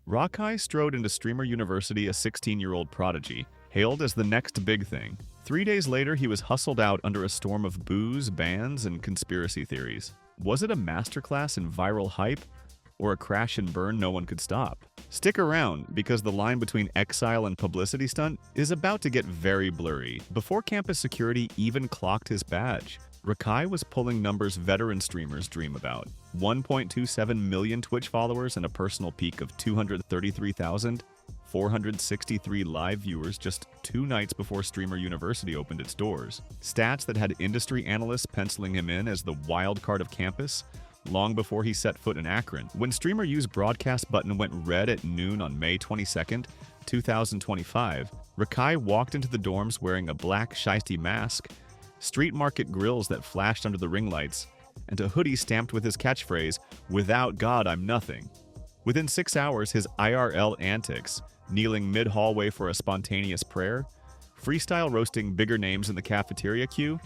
RaKai strode into Streamer University a 16-year-old prodigy, hailed as the next big thing. 3 days later, he was hustled out under a storm of booze, bans, and conspiracy theories. Was it a masterclass in viral hype, or a crash and burn no one could stop? Stick around, because the line between exile and publicity stunt is about to get very blurry. Before campus security even clocked his badge, RaKai was pulling numbers veteran streamers dream about. 1.27 million Twitch followers and a personal peak of 233,463 live viewers just 2 nights before Streamer University opened its doors. Stats that had industry analysts penciling him in as the wild card of campus long before he set foot in Akron. When Streamer U's broadcast button went red at noon on May 22nd, 2025, RaKai walked into the dorms wearing a black shiesty mask, street market grillz that flashed under the ring lights, and a hoodie stamped with his catchphrase, "Without God, I'm nothing." Within 6 hours, his IRL antics, kneeling mid-hallway for a spontaneous prayer, freestyle roasting bigger names in the cafeteria queue,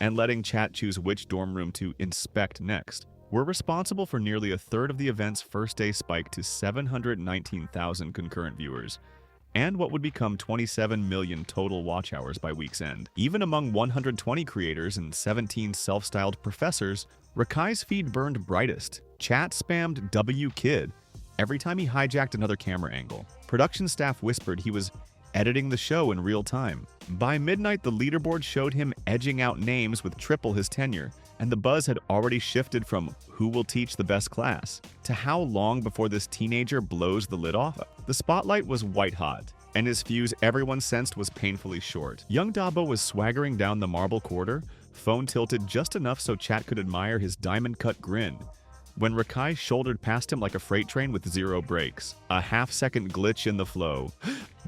and letting chat choose which dorm room to inspect next, were responsible for nearly a third of the event's first-day spike to 719,000 concurrent viewers, and what would become 27 million total watch hours by week's end. Even among 120 creators and 17 self-styled professors, RaKai's feed burned brightest. Chat spammed WKid every time he hijacked another camera angle. Production staff whispered he was editing the show in real time. By midnight, the leaderboard showed him edging out names with triple his tenure, and the buzz had already shifted from who will teach the best class to how long before this teenager blows the lid off. The spotlight was white hot, and his fuse everyone sensed was painfully short. Young Dabo was swaggering down the marble corridor, phone tilted just enough so chat could admire his diamond-cut grin, when RaKai shouldered past him like a freight train with 0 brakes. A half-second glitch in the flow.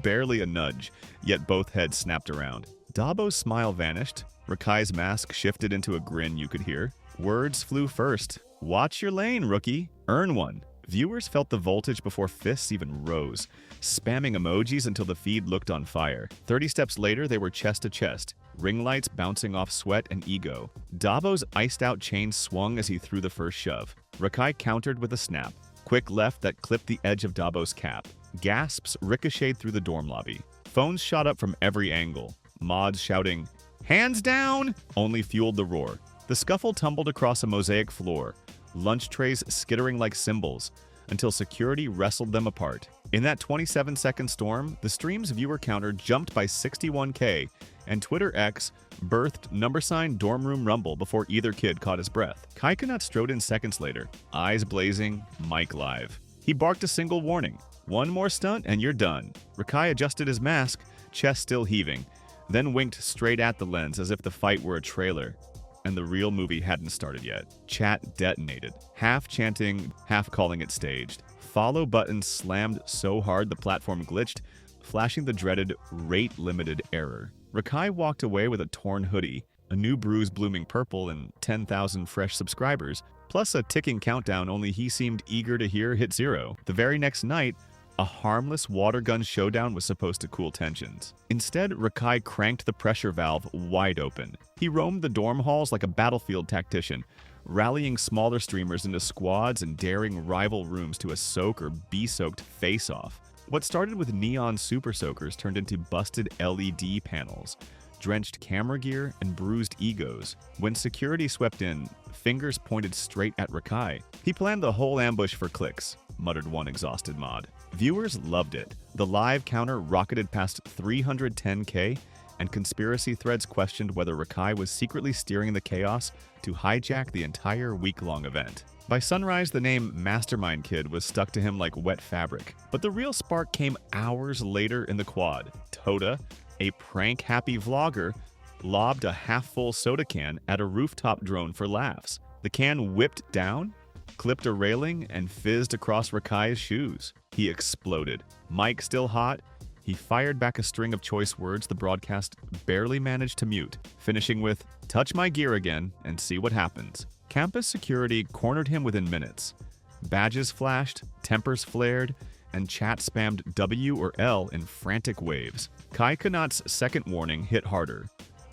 Barely a nudge, yet both heads snapped around. Dabo's smile vanished. RaKai's mask shifted into a grin you could hear. Words flew first. "Watch your lane, rookie. Earn one." Viewers felt the voltage before fists even rose, spamming emojis until the feed looked on fire. 30 steps later, they were chest to chest, ring lights bouncing off sweat and ego. Dabo's iced-out chain swung as he threw the first shove. RaKai countered with a snap. Quick left that clipped the edge of Dabo's cap. Gasps ricocheted through the dorm lobby. Phones shot up from every angle. Mods shouting, "Hands down!" only fueled the roar. The scuffle tumbled across a mosaic floor, lunch trays skittering like cymbals, until security wrestled them apart. In that 27-second storm, the stream's viewer counter jumped by 61K, and Twitter X birthed #sign dorm room rumble before either kid caught his breath. Kaikanat strode in seconds later, eyes blazing, mic live. He barked a single warning. "One more stunt and you're done." RaKai adjusted his mask, chest still heaving, then winked straight at the lens as if the fight were a trailer, and the real movie hadn't started yet. Chat detonated, half chanting, half calling it staged. Follow button slammed so hard the platform glitched, flashing the dreaded rate-limited error. RaKai walked away with a torn hoodie, a new bruise blooming purple, and 10,000 fresh subscribers, plus a ticking countdown only he seemed eager to hear hit 0. The very next night, a harmless water gun showdown was supposed to cool tensions. Instead, RaKai cranked the pressure valve wide open. He roamed the dorm halls like a battlefield tactician, rallying smaller streamers into squads and daring rival rooms to a soak or be-soaked face-off. What started with neon super soakers turned into busted LED panels, drenched camera gear, and bruised egos. When security swept in, fingers pointed straight at RaKai. "He planned the whole ambush for clicks," muttered one exhausted mod. Viewers loved it. The live counter rocketed past 310K, and conspiracy threads questioned whether RaKai was secretly steering the chaos to hijack the entire week-long event. By sunrise, the name Mastermind Kid was stuck to him like wet fabric. But the real spark came hours later in the quad. Toda, a prank-happy vlogger, lobbed a half-full soda can at a rooftop drone for laughs. The can whipped down, clipped a railing, and fizzed across RaKai's shoes. He exploded. Mic still hot, he fired back a string of choice words the broadcast barely managed to mute, finishing with, "Touch my gear again and see what happens." Campus security cornered him within minutes. Badges flashed, tempers flared, and chat spammed W or L in frantic waves. Kaikanat's second warning hit harder.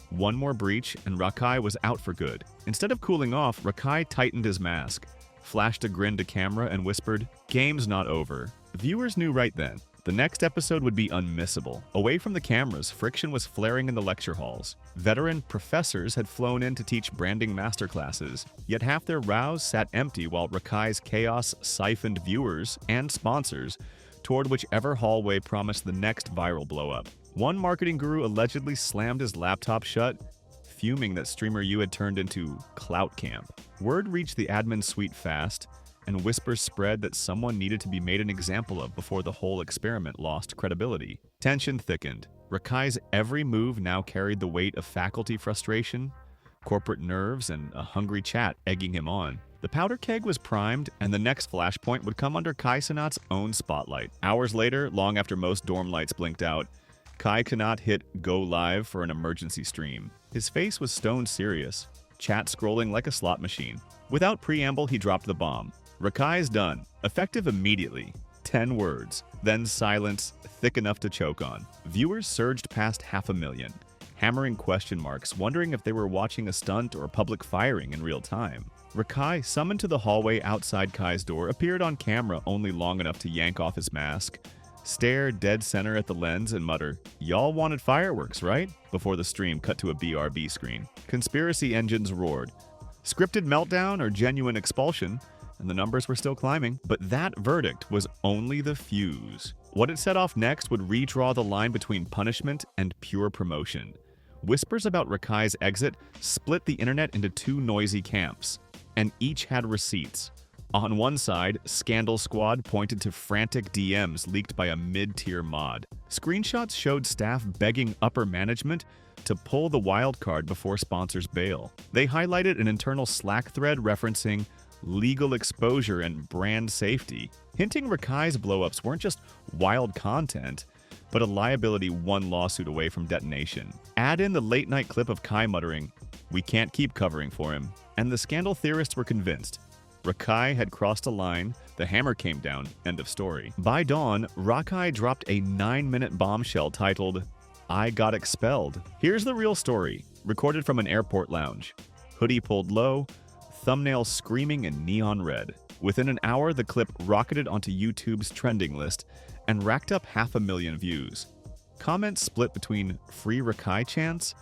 One more breach, and RaKai was out for good. Instead of cooling off, RaKai tightened his mask, flashed a grin to camera, and whispered, "Game's not over." Viewers knew right then. The next episode would be unmissable. Away from the cameras, friction was flaring in the lecture halls. Veteran professors had flown in to teach branding masterclasses, yet half their rows sat empty while RaKai's chaos siphoned viewers and sponsors toward whichever hallway promised the next viral blow-up. One marketing guru allegedly slammed his laptop shut, fuming that Streamer U had turned into clout camp. Word reached the admin suite fast, and whispers spread that someone needed to be made an example of before the whole experiment lost credibility. Tension thickened. RaKai's every move now carried the weight of faculty frustration, corporate nerves, and a hungry chat egging him on. The powder keg was primed, and the next flashpoint would come under Kai Cenat's own spotlight. Hours later, long after most dorm lights blinked out, Kai Cenat hit go live for an emergency stream. His face was stone serious, chat scrolling like a slot machine. Without preamble, he dropped the bomb. RaKai's done. Effective immediately. 10 words. Then silence thick enough to choke on. Viewers surged past 500,000, hammering question marks, wondering if they were watching a stunt or public firing in real time. RaKai, summoned to the hallway outside Kai's door, appeared on camera only long enough to yank off his mask, stare dead center at the lens, and mutter, "Y'all wanted fireworks, right?" before the stream cut to a BRB screen. Conspiracy engines roared. Scripted meltdown or genuine expulsion? And the numbers were still climbing. But that verdict was only the fuse. What it set off next would redraw the line between punishment and pure promotion. Whispers about RaKai's exit split the internet into two noisy camps, and each had receipts. On one side, Scandal Squad pointed to frantic DMs leaked by a mid-tier mod. Screenshots showed staff begging upper management to pull the wild card before sponsors bail. They highlighted an internal Slack thread referencing legal exposure and brand safety, hinting RaKai's blowups weren't just wild content, but a liability one lawsuit away from detonation. Add in the late-night clip of Kai muttering, "We can't keep covering for him," and the scandal theorists were convinced. RaKai had crossed a line, the hammer came down, end of story. By dawn, RaKai dropped a 9-minute bombshell titled, "I got expelled." Here's the real story, recorded from an airport lounge. Hoodie pulled low, thumbnail screaming in neon red. Within an hour, the clip rocketed onto YouTube's trending list and racked up 500,000 views. Comments split between free RaKai chants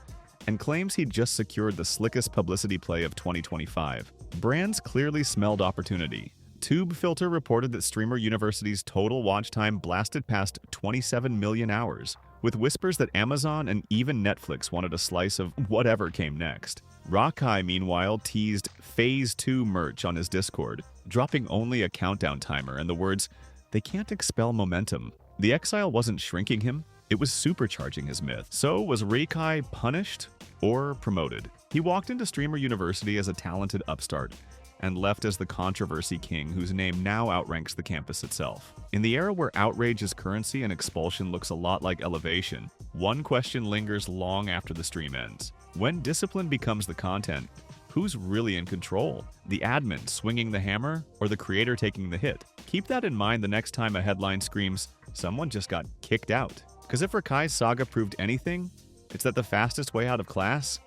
and claims he'd just secured the slickest publicity play of 2025. Brands clearly smelled opportunity. TubeFilter reported that Streamer University's total watch time blasted past 27 million hours, with whispers that Amazon and even Netflix wanted a slice of whatever came next. RaKai, meanwhile, teased Phase 2 merch on his Discord, dropping only a countdown timer and the words, "They can't expel momentum." The exile wasn't shrinking him, it was supercharging his myth. So was RaKai punished or promoted? He walked into Streamer University as a talented upstart, and left as the controversy king whose name now outranks the campus itself. In the era where outrage is currency and expulsion looks a lot like elevation, one question lingers long after the stream ends. When discipline becomes the content, who's really in control? The admin swinging the hammer or the creator taking the hit? Keep that in mind the next time a headline screams, "Someone just got kicked out." Because if RaKai's saga proved anything, it's that the fastest way out of class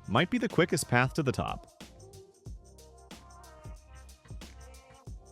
might be the quickest path to the top.